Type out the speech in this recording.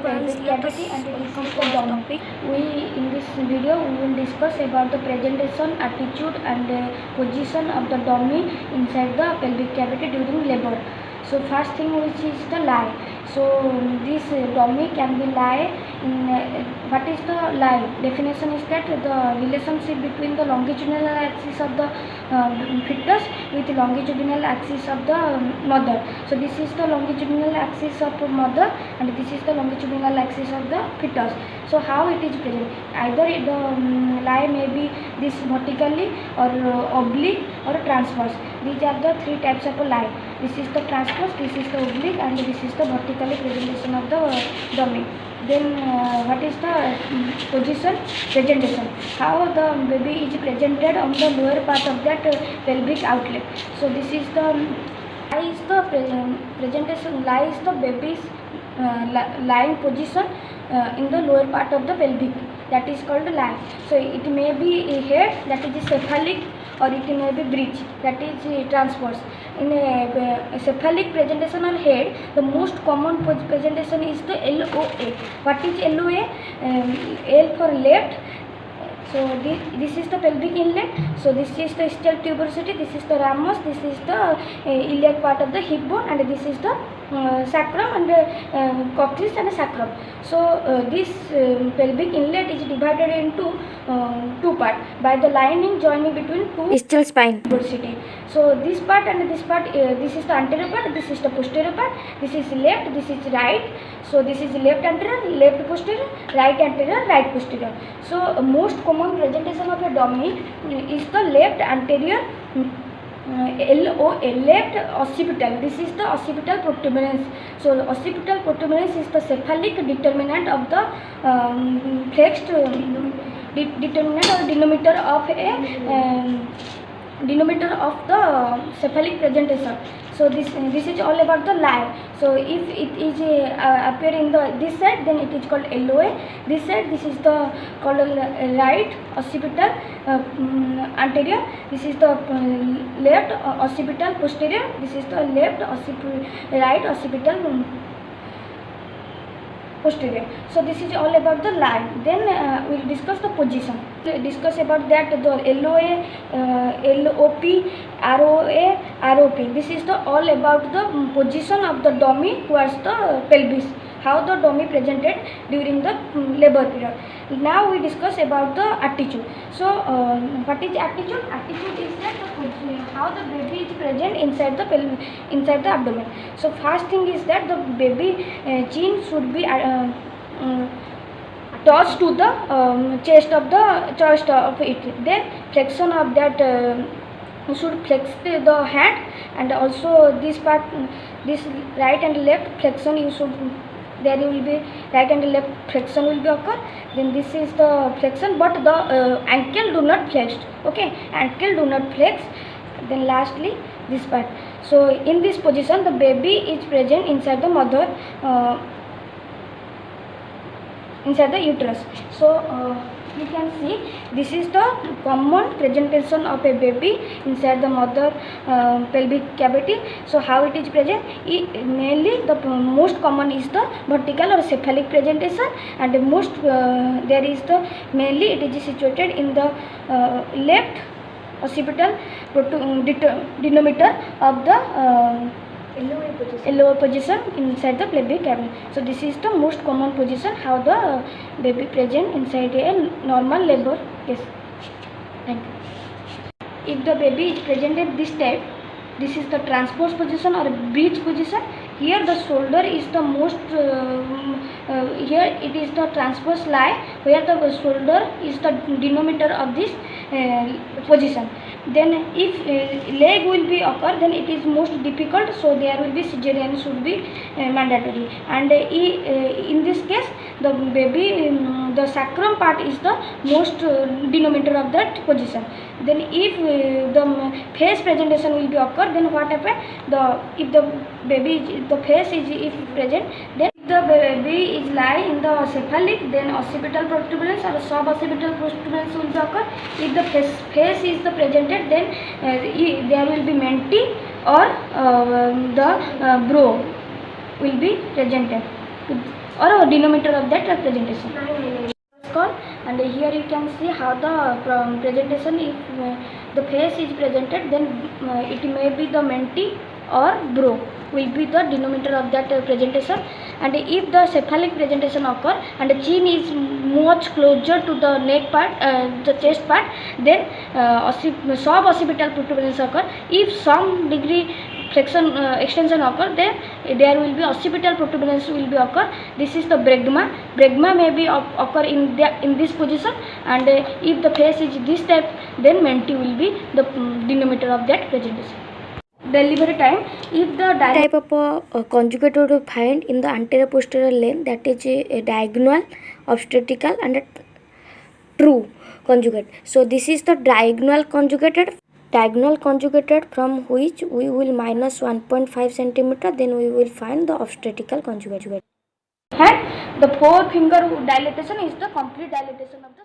the pelvic cavity and this is the topic. In this video we will discuss about the presentation, attitude and position of the dummy inside the pelvic cavity during labor. So first thing which is the lie. So this dummy can be lie in what is the lie? Definition is that the relationship between the longitudinal axis of the fetus with the longitudinal axis of the mother. So this is the longitudinal axis of mother and this is the longitudinal axis of the fetus. So how it is present? Either the lie may be this vertically or oblique or transverse. These are the three types of lie. This is the transverse, this is the oblique and this is the vertically presentation of the dummy. Then what is the presentation? How the baby is presented on the lower part of that pelvic outlet. So this is the lie is the presentation. Lie is the baby's lying position in the lower part of the pelvic. That is called lie. So it may be a head, that is cephalic, or it may be bridge, that is transverse. In a cephalic presentation or head, the most common presentation is the LOA. What is LOA? L for left. So this is the pelvic inlet. So this is the ischial tuberosity, this is the ramus, this is the iliac part of the hip bone, and this is the sacrum and coccyx and sacrum. So this pelvic inlet is divided into two parts by the lining joining between two ischial spine tuberosity. So this part and this part, this is the anterior part, this is the posterior part, this is left, this is right. So this is left anterior, left posterior, right anterior, right posterior. So most common presentation of a dummy is the left anterior LOA, left occipital. This is the occipital protuberance. So occipital protuberance is the cephalic determinant of the flexed determinant or denominator of a denominator of the cephalic presentation. So this is all about the lie. So if it is appear in the this side, then it is called LOA. This side, this is the called right occipital anterior. This is the left occipital posterior. This is the left right occipital posterior. So this is all about the lie. Then we will discuss the position. Discuss about that the LOA, LOP, ROA, ROP. This is the all about the position of the dummy towards the pelvis. How the dummy presented during the labor period. Now we discuss about the attitude. So what is attitude? Attitude is that how the baby is present inside the abdomen. So first thing is that the baby chin should be touched to the chest of it. Then flexion of that should flex the hand, and also this part, this right and left flexion you should. There will be right and left flexion will be occur. Then this is the flexion, but the ankle do not flex. Okay, ankle do not flex. Then lastly this part. So in this position the baby is present inside the mother, inside the uterus. So you can see this is the common presentation of a baby inside the mother pelvic cavity. So how it is present? Mainly the most common is the vertical or cephalic presentation, and the most there is the mainly it is situated in the left occipital denominator of the LOA position inside the pelvic cavity. So this is the most common position how the baby present inside a normal labor case. Thank you. If the baby is present at this type, this is the transverse position or bridge position. Here the shoulder is the most here it is the transverse lie, where the shoulder is the denominator of this position. Then if leg will be occur, then it is most difficult, so there will be cesarean should be mandatory. And in this case the baby the sacrum part is the most denominator of that position. Then if the face presentation will be occur, then what happen? If the baby the face is if present, then the baby is lie in the cephalic, then occipital protuberance or suboccipital protuberance will be occur. If the face is the presented, then there will be menti or the brow will be presented. or a denominator of that representation. And here you can see how the presentation, if the face is presented, then it may be the mentee or bro will be the denominator of that presentation. And if the cephalic presentation occur and the chin is much closer to the neck part, the chest part, then sub-occipital protuberance occur. If some degree flexion extension occur, then there will be occipital protuberance will be occur. This is the bregma. Bregma may be occur in this position, and if the face is this type, then mentee will be the denominator of that presentation. Delivery time, if the type of conjugate to find in the anterior posterior lane, that is a diagonal, obstetrical, and a true conjugate. So this is the diagonal conjugated from which we will minus 1.5 centimeter, then we will find the obstetrical conjugate. And the forefinger dilatation is the complete dilatation of the